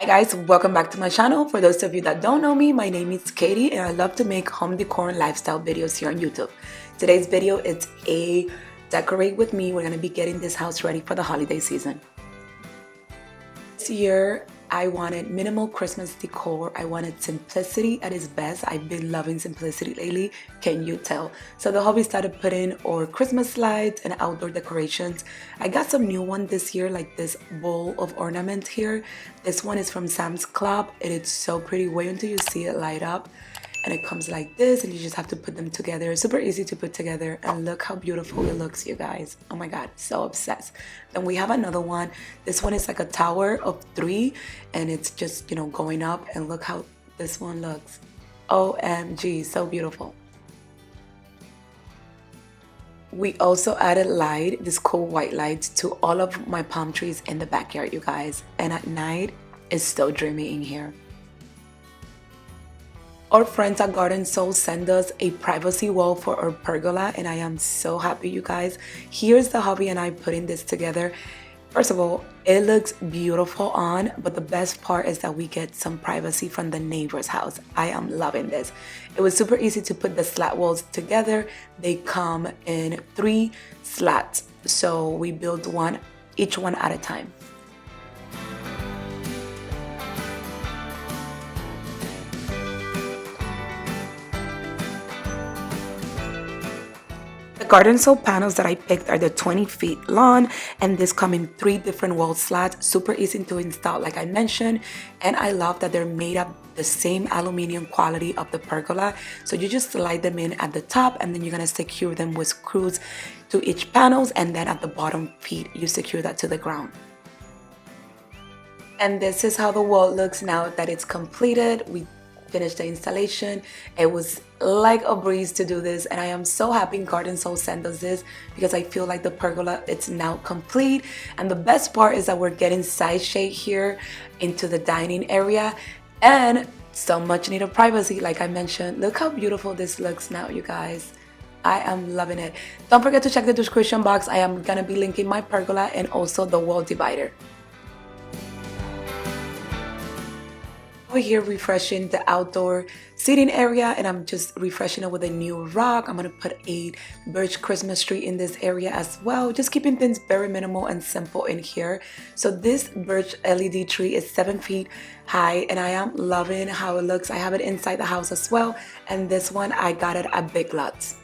Hi guys, welcome back to my channel. For those of you that don't know me, my name is Katie and I love to make home decor and lifestyle videos here on YouTube. Today's video is a decorate with me. We're going to be getting this house ready for the holiday season. This year, I wanted minimal Christmas decor. I wanted simplicity at its best. I've been loving simplicity lately, can you tell? So the hubby started putting our Christmas lights and outdoor decorations. I got some new one this year, like this bowl of ornament here. This one is from Sam's Club and it's so pretty. Wait until you see it light up. And it comes like this and you just have to put them together. Super easy to put together and look how beautiful it looks, you guys. Oh my god, so obsessed. Then we have another one. This one is like a tower of 3 and it's just, going up, and look how this one looks. OMG, so beautiful. We also added light, this cool white light, to all of my palm trees in the backyard, you guys. And at night, it's so dreamy in here. Our friends at Garden Soul send us a privacy wall for our pergola and I am so happy, you guys. Here's the hubby and I putting this together. First of all, it looks beautiful on, but the best part is that we get some privacy from the neighbor's house. I am loving this. It was super easy to put the slat walls together. They come in 3 slats, so we build one, each one at a time. Garden Soul panels that I picked are the 20 feet long, and this come in 3 different wall slats, super easy to install like I mentioned, and I love that they're made of the same aluminum quality of the pergola. So you just slide them in at the top and then you're gonna secure them with screws to each panels, and then at the bottom feet you secure that to the ground. And this is how the wall looks now that it's completed. We finished the installation. It was like a breeze to do this and I am so happy Garden Soul sent us this because I feel like the pergola, it's now complete. And the best part is that we're getting side shade here into the dining area and so much needed privacy like I mentioned. Look how beautiful this looks now, you guys. I am loving it. Don't forget to check the description box. I am gonna be linking my pergola and also the wall divider. Over here refreshing the outdoor seating area and I'm just refreshing it with a new rock. I'm gonna put a birch Christmas tree in this area as well, just keeping things very minimal and simple in here. So this birch LED tree is 7 feet high and I am loving how it looks. I have it inside the house as well, and this one I got it at Big Lots.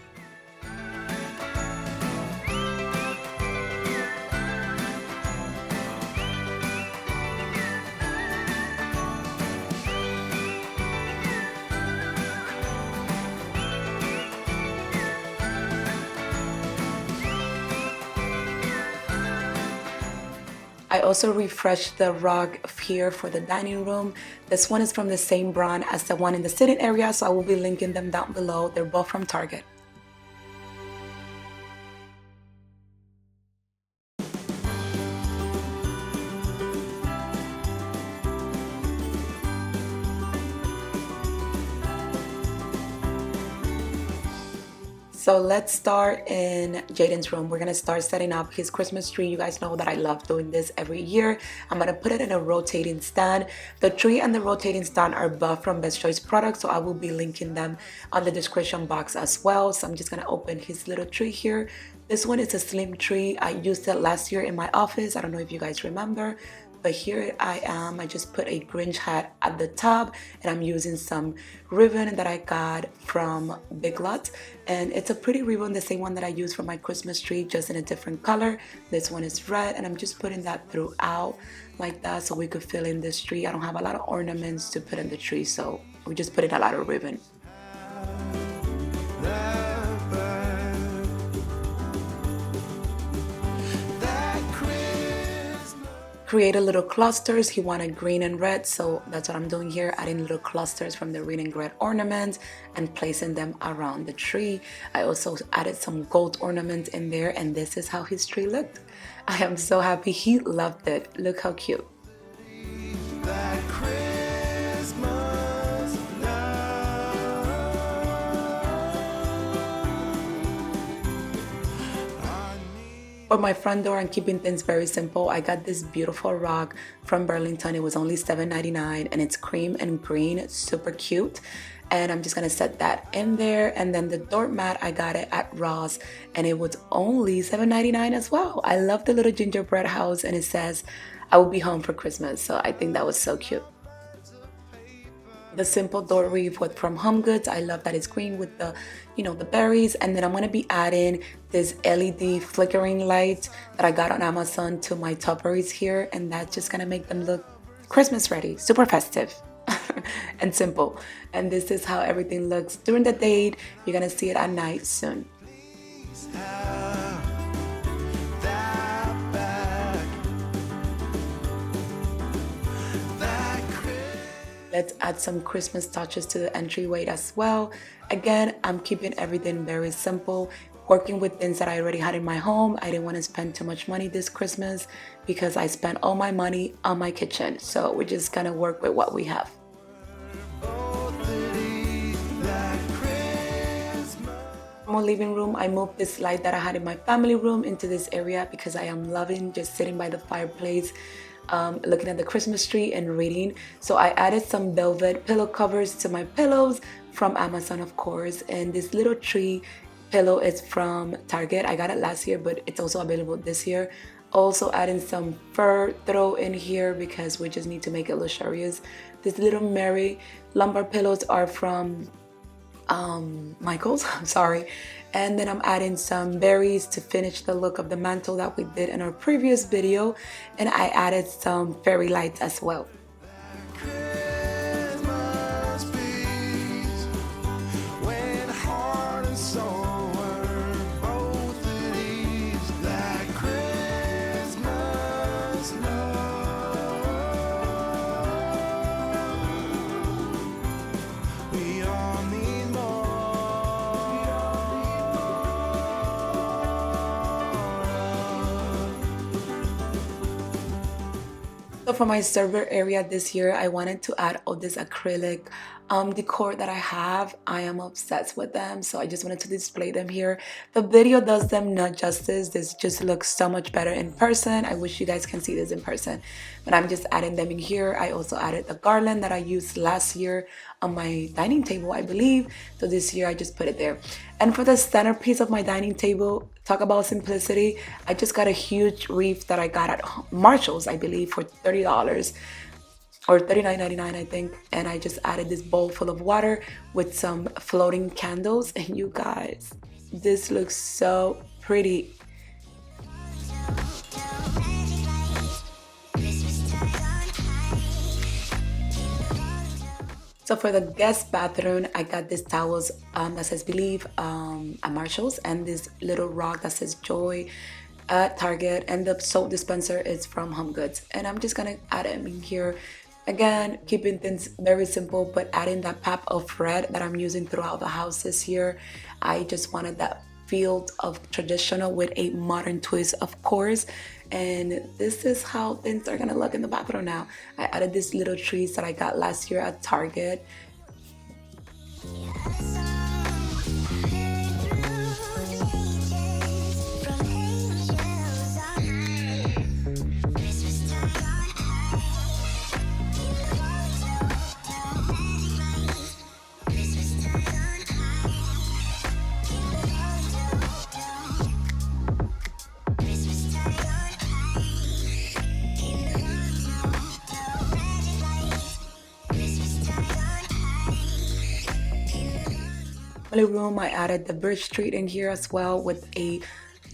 I also refreshed the rug here for the dining room. This one is from the same brand as the one in the sitting area, so I will be linking them down below. They're both from Target. So let's start in Jaden's room. We're gonna start setting up his Christmas tree. You guys know that I love doing this every year. I'm gonna put it in a rotating stand. The tree and the rotating stand are both from Best Choice products, so I will be linking them on the description box as well. So I'm just gonna open his little tree here. This one is a slim tree. I used it last year in my office. I don't know if you guys remember. But here I am. I just put a Grinch hat at the top and I'm using some ribbon that I got from Big Lots, and it's a pretty ribbon, the same one that I used for my Christmas tree, just in a different color. This one is red and I'm just putting that throughout like that so we could fill in this tree. I don't have a lot of ornaments to put in the tree, so we just put in a lot of ribbon. Create a little clusters. He wanted green and red, so that's what I'm doing here, adding little clusters from the green and red ornaments and placing them around the tree. I also added some gold ornaments in there, and this is how his tree looked. I am so happy. He loved it. Look how cute. For my front door, I'm keeping things very simple. I got this beautiful rug from Burlington. It was only $7.99 and it's cream and green. It's super cute. And I'm just gonna set that in there. And then the doormat, I got it at Ross and it was only $7.99 as well. I love the little gingerbread house and it says, I will be home for Christmas. So I think that was so cute. The simple door wreath was from Home Goods. I love that it's green with the, the berries. And then I'm gonna be adding this LED flickering light that I got on Amazon to my tupperwares here. And that's just gonna make them look Christmas ready, super festive and simple. And this is how everything looks during the day. You're gonna see it at night soon. Let's add some Christmas touches to the entryway as well. Again, I'm keeping everything very simple, working with things that I already had in my home. I didn't want to spend too much money this Christmas because I spent all my money on my kitchen. So we're just gonna work with what we have. From my living room, I moved this light that I had in my family room into this area because I am loving just sitting by the fireplace, looking at the Christmas tree and reading. So I added some velvet pillow covers to my pillows from Amazon, of course. And this little tree pillow is from Target. I got it last year, but it's also available this year. Also adding some fur throw in here because we just need to make it luxurious. These little Mary lumbar pillows are from Michael's, I'm sorry. And then I'm adding some berries to finish the look of the mantle that we did in our previous video. And I added some fairy lights as well. So for my server area this year, I wanted to add all this acrylic decor that I have. I am obsessed with them, so I just wanted to display them here. The video does them not justice. This just looks so much better in person. I wish you guys can see this in person, but I'm just adding them in here. I also added the garland that I used last year on my dining table, I believe. So this year I just put it there. And for the centerpiece of my dining table, talk about simplicity, I just got a huge wreath that I got at Marshall's, I believe, for $30 or $39.99, I think. And I just added this bowl full of water with some floating candles. And you guys, this looks so pretty. So for the guest bathroom, I got these towels that says Believe at Marshall's, and this little rock that says Joy at Target, and the soap dispenser is from Home Goods. And I'm just gonna add them in here. Again, keeping things very simple, but adding that pop of red that I'm using throughout the house this year. I just wanted that feel of traditional with a modern twist, of course. And this is how things are gonna look in the bathroom now. I added these little trees that I got last year at Target. Room, I added the birch tree in here as well with a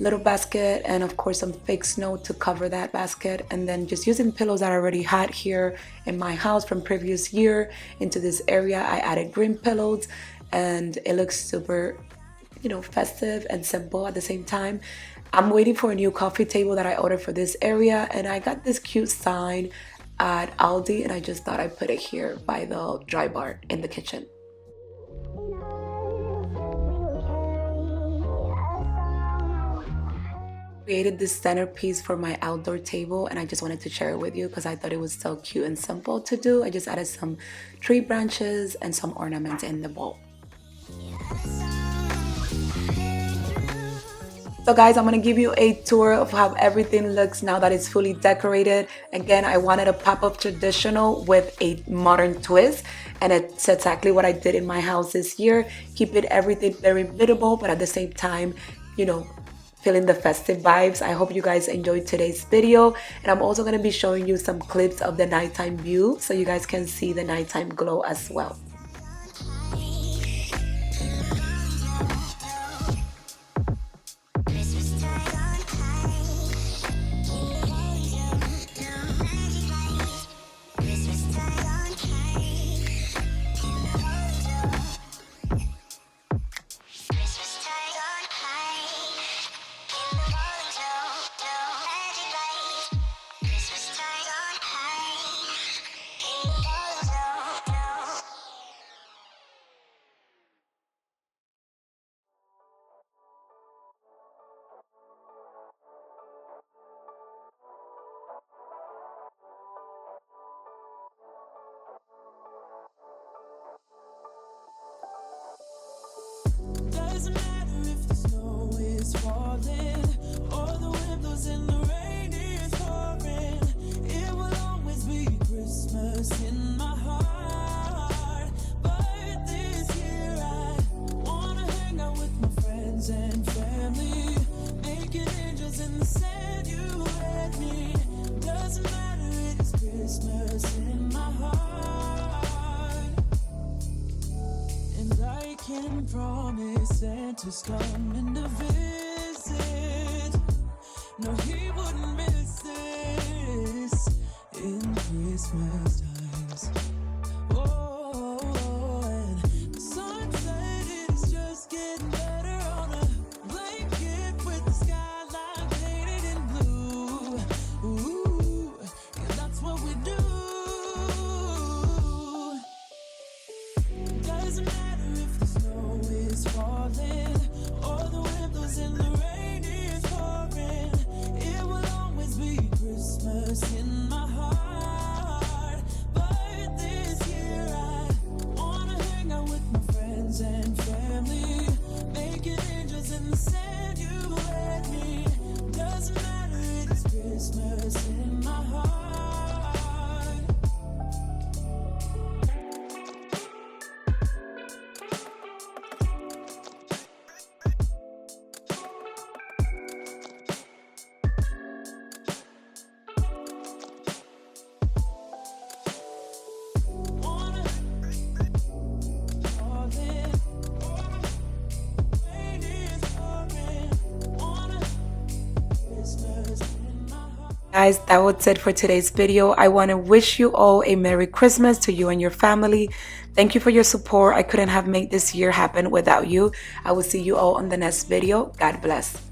little basket and of course some fake snow to cover that basket, and then just using pillows that I already had here in my house from previous year into this area. I added green pillows and it looks super, festive and simple at the same time. I'm waiting for a new coffee table that I ordered for this area, and I got this cute sign at Aldi and I just thought I'd put it here by the dry bar in the kitchen. Created this centerpiece for my outdoor table, and I just wanted to share it with you because I thought it was so cute and simple to do. I just added some tree branches and some ornaments in the bowl. So guys, I'm gonna give you a tour of how everything looks now that it's fully decorated. Again, I wanted a pop-up traditional with a modern twist, and it's exactly what I did in my house this year. Keep it everything very minimal, but at the same time, you know, feeling the festive vibes. I hope you guys enjoyed today's video, and I'm also gonna be showing you some clips of the nighttime view so you guys can see the nighttime glow as well. Doesn't matter if the snow is falling or the wind blows and the rain is pouring. It will always be Christmas in my heart. But this year I wanna hang out with my friends and family, making angels in the sand. You and me. Doesn't matter, it's Christmas in my heart. And I can promise Santa's coming to visit. No, he wouldn't miss this in Christmas times. Oh, and the sunset is just getting better on a blanket with the skyline painted in blue. Ooh, yeah, that's what we do. Doesn't matter if the snow is falling or the wind blows and the rain is pouring. It will always be Christmas in my heart. But this year I wanna hang out with my friends and family, making angels in the sand. You and me. Doesn't matter, it's Christmas in my heart. Guys, that was it for today's video. I want to wish you all a Merry Christmas to you and your family. Thank you for your support. I couldn't have made this year happen without you. I will see you all on the next video. God bless.